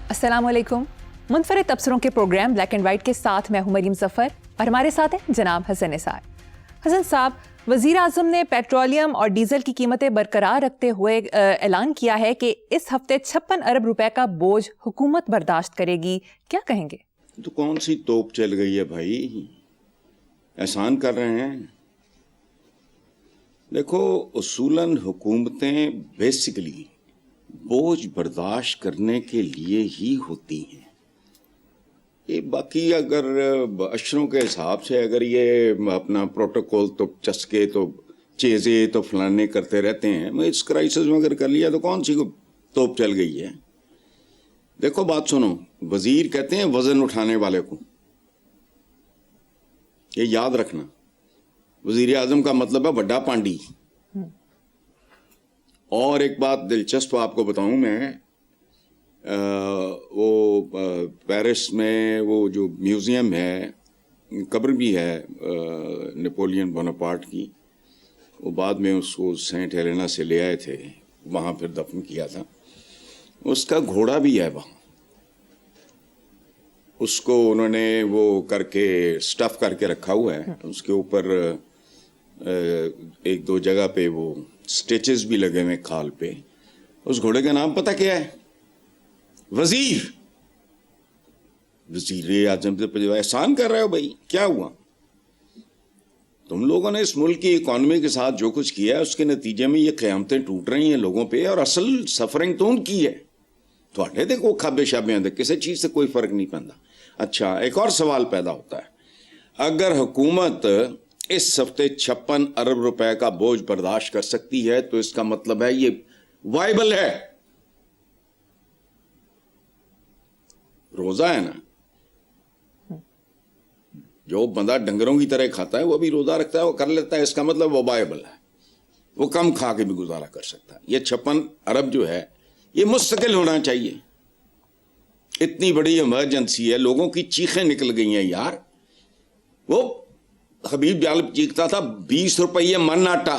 السلام علیکم. منفرد تبصروں کے پروگرام بلیک اینڈ وائٹ کے ساتھ میں ہوں مریم ظفر اور ہمارے ساتھ ہیں جناب حسن نثار. حسن صاحب، وزیر اعظم نے پیٹرولیم اور ڈیزل کی قیمتیں برقرار رکھتے ہوئے اعلان کیا ہے کہ اس ہفتے 56 ارب روپے کا بوجھ حکومت برداشت کرے گی. کیا کہیں گے؟ تو کون سی توپ چل گئی ہے بھائی؟ احسان کر رہے ہیں. دیکھو، اصولاً حکومتیں بیسیکلی بوجھ برداشت کرنے کے لیے ہی ہوتی ہیں. یہ باقی اگر اشروں کے حساب سے اگر یہ اپنا پروٹوکول تو چسکے تو چیزیں تو فلانے کرتے رہتے ہیں، میں اس کرائسس میں اگر کر لیا تو کون سی توپ چل گئی ہے؟ دیکھو بات سنو، وزیر کہتے ہیں وزن اٹھانے والے کو. یہ یاد رکھنا، وزیر اعظم کا مطلب ہے بڑا پانڈی. اور ایک بات دلچسپ آپ کو بتاؤں میں، وہ پیرس میں وہ جو میوزیم ہے، قبر بھی ہے نپولین بوناپارٹ کی، وہ بعد میں اس کو سینٹ ہیلینا سے لے آئے تھے، وہاں پھر دفن کیا تھا. اس کا گھوڑا بھی ہے وہاں، اس کو انہوں نے وہ کر کے سٹف کر کے رکھا ہوا ہے. اس کے اوپر ایک دو جگہ پہ وہ سٹیچز بھی لگے ہوئے کھال پہ. اس گھوڑے کا نام پتہ کیا ہے؟ وزیر. وزیر اعظم سے احسان کر رہے ہو بھائی، کیا ہوا؟ تم لوگوں نے اس ملک کی اکانومی کے ساتھ جو کچھ کیا ہے اس کے نتیجے میں یہ قیامتیں ٹوٹ رہی ہیں لوگوں پہ، اور اصل سفرنگ تو ان کی ہے. تو اٹھے دیکھو کھابے شابے اندر کسی چیز سے کوئی فرق نہیں پڑتا. اچھا، ایک اور سوال پیدا ہوتا ہے، اگر حکومت اس ہفتے 56 ارب روپے کا بوجھ برداشت کر سکتی ہے تو اس کا مطلب ہے یہ وائبل ہے. روزہ ہے نا، جو بندہ ڈنگروں کی طرح کھاتا ہے وہ بھی روزہ رکھتا ہے، وہ کر لیتا ہے، اس کا مطلب وہ وائبل ہے، وہ کم کھا کے بھی گزارا کر سکتا ہے. یہ 56 ارب جو ہے یہ مستقل ہونا چاہیے. اتنی بڑی ایمرجنسی ہے، لوگوں کی چیخیں نکل گئی ہیں یار. وہ حبیب جالب چیختا تھا 20 روپیے من آٹا،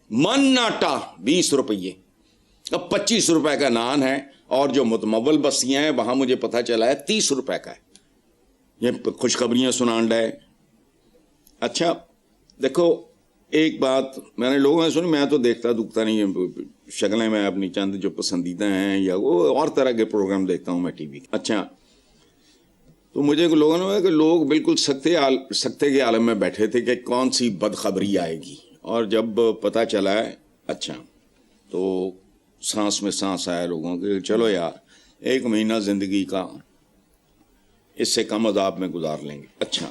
من آٹا 20 روپیے. اب 25 روپے کا نان ہے، اور جو متمول بستیاں ہیں وہاں مجھے پتہ چلا ہے 30 روپے کا ہے. یہ خوشخبریاں سنان ہے. اچھا دیکھو، ایک بات میں نے لوگوں نے سنی، میں تو دیکھتا دکھتا نہیں، شکلیں میں اپنی چند جو پسندیدہ ہیں یا وہ اور طرح کے پروگرام دیکھتا ہوں میں ٹی وی. اچھا، تو مجھے لوگوں نے کہ لوگ بالکل سکتے کے عالم میں بیٹھے تھے کہ کون سی بدخبری آئے گی. اور جب پتہ چلا ہے اچھا، تو سانس میں سانس آیا لوگوں کے. چلو یار، 1 مہینہ زندگی کا اس سے کم عذاب میں گزار لیں گے. اچھا،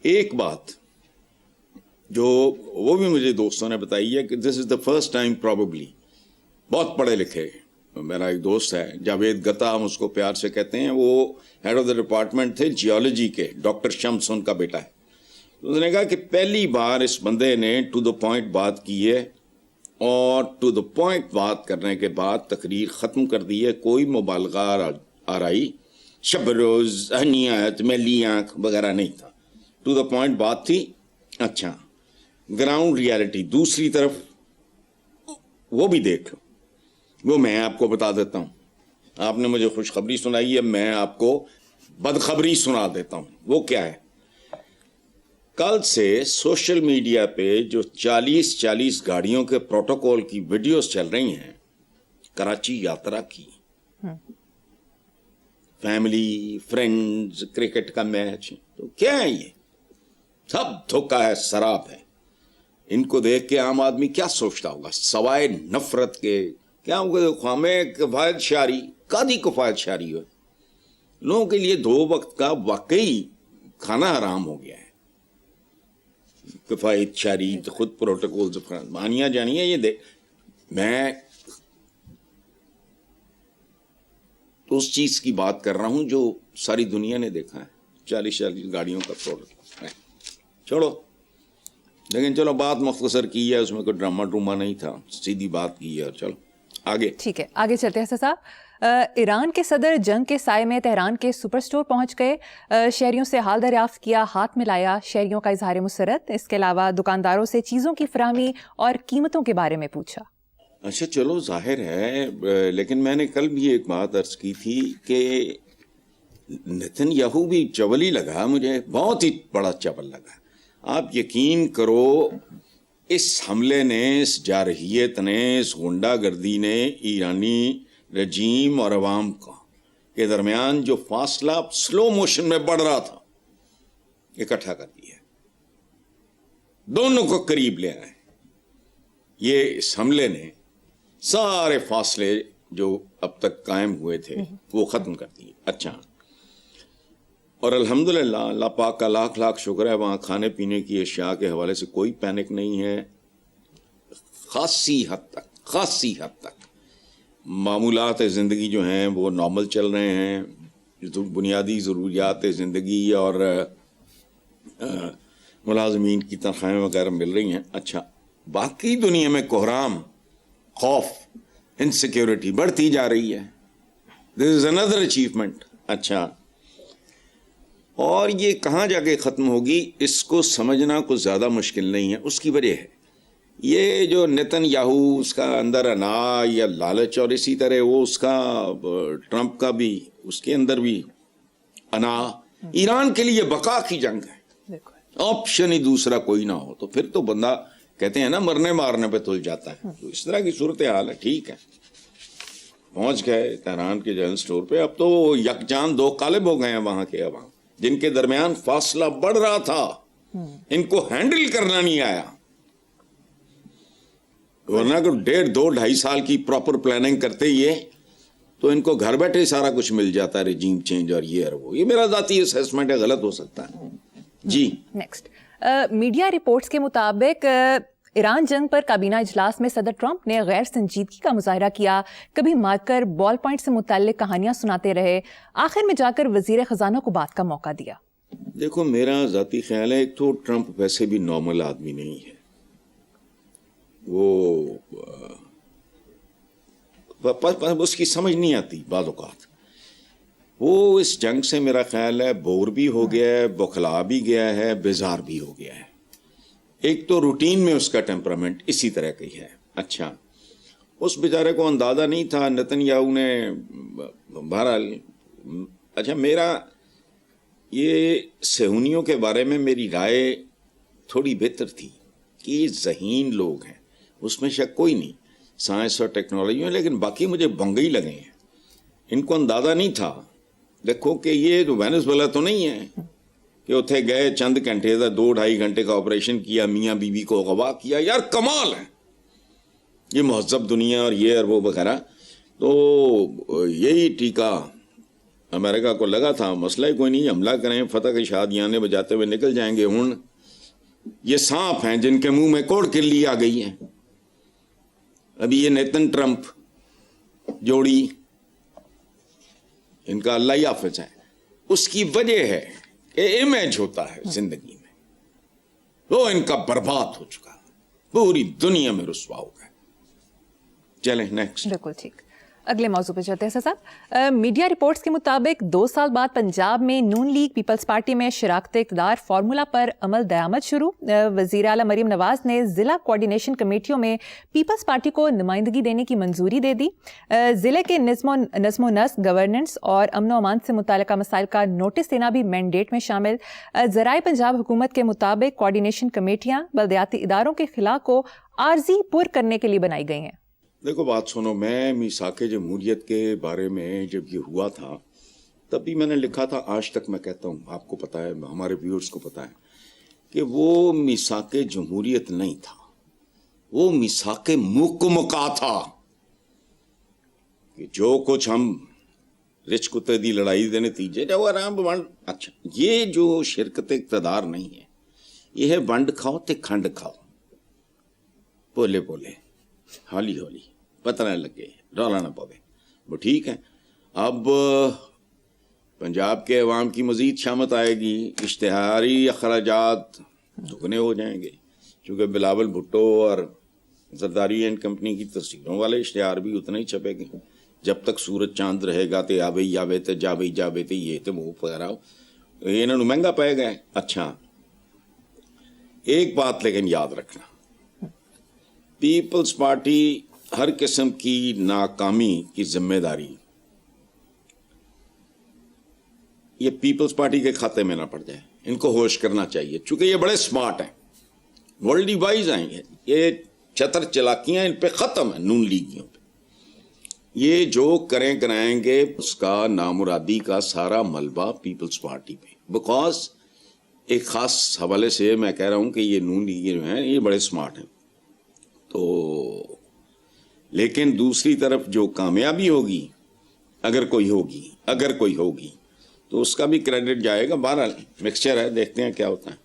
ایک بات جو وہ بھی مجھے دوستوں نے بتائی ہے کہ دس از دا فرسٹ ٹائم پروبیبلی، بہت پڑھے لکھے میرا ایک دوست ہے جاوید گتا، ہم اس کو پیار سے کہتے ہیں، وہ ہیڈ آف دا ڈپارٹمنٹ تھے جیولوجی کے، ڈاکٹر شمس ان کا بیٹا ہے. اس نے کہا کہ پہلی بار اس بندے نے ٹو دا پوائنٹ بات کی ہے، اور ٹو دا پوائنٹ بات کرنے کے بعد تقریر ختم کر دی ہے. کوئی مبالغہ آرائی، شب روز اہنیت میلی آنکھ وغیرہ نہیں تھا، ٹو دا پوائنٹ بات تھی. اچھا، گراؤنڈ ریالٹی دوسری طرف وہ بھی دیکھ لو، وہ میں آپ کو بتا دیتا ہوں. آپ نے مجھے خوشخبری سنائی ہے، میں آپ کو بدخبری سنا دیتا ہوں. وہ کیا ہے؟ کل سے سوشل میڈیا پہ جو 40 گاڑیوں کے پروٹوکول کی ویڈیوز چل رہی ہیں، کراچی یاترا کی، فیملی فرینڈز، کرکٹ کا میچ، تو کیا ہے یہ؟ سب دھوکہ ہے، سراب ہے. ان کو دیکھ کے عام آدمی کیا سوچتا ہوگا سوائے نفرت کے؟ کیا ہوگا؟ خامے کفایت شاری، قاضی کفایت شاری ہو. لوگوں کے لیے 2 وقت کا واقعی کھانا حرام ہو گیا ہے. کفایت شاری تو خود پروٹوکول مانیاں جانی ہے. یہ میں تو اس چیز کی بات کر رہا ہوں جو ساری دنیا نے دیکھا ہے، 40 گاڑیوں کا پروٹوکول. چھوڑو، لیکن چلو بات مختصر کی ہے، اس میں کوئی ڈرامہ نہیں تھا، سیدھی بات کی ہے. اور چلو آگے، ٹھیک ہے، آگے چلتے ہیں. صاحب، ایران کے صدر جنگ کے سائے میں تہران کے سپر سٹور پہنچ گئے، شہریوں سے حال دریافت کیا، ہاتھ ملایا، شہریوں کا اظہار مسرت. اس کے علاوہ دکانداروں سے چیزوں کی فراہمی اور قیمتوں کے بارے میں پوچھا. اچھا چلو ظاہر ہے، لیکن میں نے کل بھی ایک بات عرض کی تھی کہ نیتن یاہو بھی چول ہی لگا، مجھے بہت ہی بڑا چول لگا. آپ یقین کرو اس حملے نے، اس جارحیت نے، اس غنڈہ گردی نے ایرانی رجیم اور عوام کے درمیان جو فاصلہ سلو موشن میں بڑھ رہا تھا اکٹھا کر دیا، دونوں کو قریب لے آئے. یہ اس حملے نے سارے فاصلے جو اب تک قائم ہوئے تھے وہ ختم کر دیے. اچھا، اور الحمدللہ اللہ پاک کا لاکھ لاکھ شکر ہے، وہاں کھانے پینے کی اشیاء کے حوالے سے کوئی پینک نہیں ہے. خاصی حد تک معمولات زندگی جو ہیں وہ نارمل چل رہے ہیں، بنیادی ضروریات زندگی اور ملازمین کی تنخواہیں وغیرہ مل رہی ہیں. اچھا، باقی دنیا میں کوحرام، خوف، انسیکیورٹی بڑھتی جا رہی ہے. دس از اندر اچیومنٹ. اچھا، اور یہ کہاں جا کے ختم ہوگی اس کو سمجھنا کچھ زیادہ مشکل نہیں ہے. اس کی وجہ ہے یہ جو نیتن یاہو، اس کا اندر انا یا لالچ، اور اسی طرح وہ اس کا ٹرمپ کا بھی، اس کے اندر بھی انا. ایران کے لیے بقا کی جنگ ہے، آپشن ہی دوسرا کوئی نہ ہو تو پھر تو بندہ کہتے ہیں نا مرنے مارنے پہ تل جاتا ہے. تو اس طرح کی صورتحال ہے. ٹھیک ہے، پہنچ گئے تہران کے جنرل اسٹور پہ. اب تو یکجان دو قالب ہو گئے ہیں وہاں کے عوام، جن کے درمیان فاصلہ بڑھ رہا تھا، ان کو ہینڈل کرنا نہیں آیا. ورنہ کہ 1.5-2-2.5 سال کی پراپر پلاننگ کرتے یہ تو ان کو گھر بیٹھے سارا کچھ مل جاتا ہے، رجیم چینج اور یہ اور وہ. یہ میرا ذاتی اسیسمنٹ ہے، غلط ہو سکتا ہے. جی نیکسٹ، میڈیا رپورٹس کے مطابق ایران جنگ پر کابینہ اجلاس میں صدر ٹرمپ نے غیر سنجیدگی کا مظاہرہ کیا، کبھی مار کر بال پوائنٹ سے متعلق کہانیاں سناتے رہے، آخر میں جا کر وزیر خزانہ کو بات کا موقع دیا. دیکھو میرا ذاتی خیال ہے، ایک تو ٹرمپ ویسے بھی نارمل آدمی نہیں ہے. وہ اس کی سمجھ نہیں آتی بعض اوقات. وہ اس جنگ سے میرا خیال ہے بور بھی ہو گیا ہے، بوکھلا بھی گیا ہے، بیزار بھی ہو گیا ہے. ایک تو روٹین میں اس کا ٹیمپرامنٹ اسی طرح کا ہی ہے. اچھا، اس بیچارے کو اندازہ نہیں تھا نیتن یاہو نے. بہرحال اچھا، میرا یہ صہیونیوں کے بارے میں میری رائے تھوڑی بہتر تھی کہ یہ ذہین لوگ ہیں، اس میں شک کوئی نہیں، سائنس اور ٹیکنالوجی میں، لیکن باقی مجھے بنگئی لگے ہیں. ان کو اندازہ نہیں تھا. دیکھو کہ یہ تو وینزویلا تو نہیں ہے کہ اتھے گئے چند گھنٹے کا 2-2.5 گھنٹے کا آپریشن کیا، میاں بیوی کو اغوا کیا. یار کمال ہے یہ مہذب دنیا اور یہ اور وہ وغیرہ. تو یہی ٹیکہ امریکہ کو لگا تھا، مسئلہ ہی کوئی نہیں، حملہ کریں، فتح کی شادیاں بجاتے ہوئے نکل جائیں گے. ہوں یہ سانپ ہیں جن کے منہ میں کوڑ کلی آ گئی ہے. ابھی یہ نیتن ٹرمپ جوڑی، ان کا اللہ ہی حافظ ہے. اس کی وجہ ہے کہ امیج ہوتا ہے زندگی میں، وہ ان کا برباد ہو چکا، پوری دنیا میں رسوا ہو گئے. چلیں نیکسٹ. بالکل ٹھیک، اگلے موضوع پہ چلتے ہیں صاحب. میڈیا رپورٹس کے مطابق 2 سال بعد پنجاب میں نون لیگ پیپلز پارٹی میں شراکت اقتدار فارمولا پر عمل درآمد شروع. وزیر اعلیٰ مریم نواز نے ضلع کوارڈینیشن کمیٹیوں میں پیپلز پارٹی کو نمائندگی دینے کی منظوری دے دی. ضلع کے نظم و نسق، گورننس اور امن و امان سے متعلقہ مسائل کا نوٹس دینا بھی مینڈیٹ میں شامل. ذرائع پنجاب حکومت کے مطابق کوارڈینیشن کمیٹیاں بلدیاتی اداروں کے خلا کو عارضی پر کرنے کے لیے بنائی گئی ہیں. دیکھو بات سنو، میں میثاق جمہوریت کے بارے میں جب یہ ہوا تھا تب بھی میں نے لکھا تھا، آج تک میں کہتا ہوں، آپ کو پتا ہے، ہمارے ویورز کو پتا ہے کہ وہ میثاق جمہوریت نہیں تھا، وہ میثاق مکمکا تھا کہ جو کچھ ہم رچ کتے دی لڑائی دے نتیجے جو آرام ونڈ. اچھا، یہ جو شرکت اقتدار نہیں ہے، یہ ہے ونڈ کھاؤ تے کھنڈ کھاؤ، بولے بولے ہولی ہولی پتہ نہ لگے، رولا نہ پوے. وہ ٹھیک ہے، اب پنجاب کے عوام کی مزید شامت آئے گی، اشتہاری اخراجات دگنے ہو جائیں گے، چونکہ بلاول بھٹو اور زرداری اینڈ کمپنی کی تصویروں والے اشتہار بھی اتنے ہی چھپے گے. جب تک سورج چاند رہے گا تے آوے آوے تے جاوے تے یہ تے وہ وغیرہ، یہ انہوں نے مہنگا پائے گئے. اچھا، ایک بات لیکن یاد رکھنا، پیپلز پارٹی ہر قسم کی ناکامی کی ذمہ داری یہ پیپلز پارٹی کے کھاتے میں نہ پڑ جائے. ان کو ہوش کرنا چاہیے, چونکہ یہ بڑے سمارٹ ہیں, ورلڈ وائز آئیں گے. یہ چتر چلاکیاں ان پہ ختم ہیں, نون لیگیوں پہ. یہ جو کریں کرائیں گے اس کا نامرادی کا سارا ملبہ پیپلز پارٹی پہ. بیکاز ایک خاص حوالے سے میں کہہ رہا ہوں کہ یہ نون لیگی جو ہیں یہ بڑے سمارٹ ہیں. تو لیکن دوسری طرف جو کامیابی ہوگی اگر کوئی ہوگی تو اس کا بھی کریڈٹ جائے گا. بہرحال مکسچر ہے, دیکھتے ہیں کیا ہوتا ہے.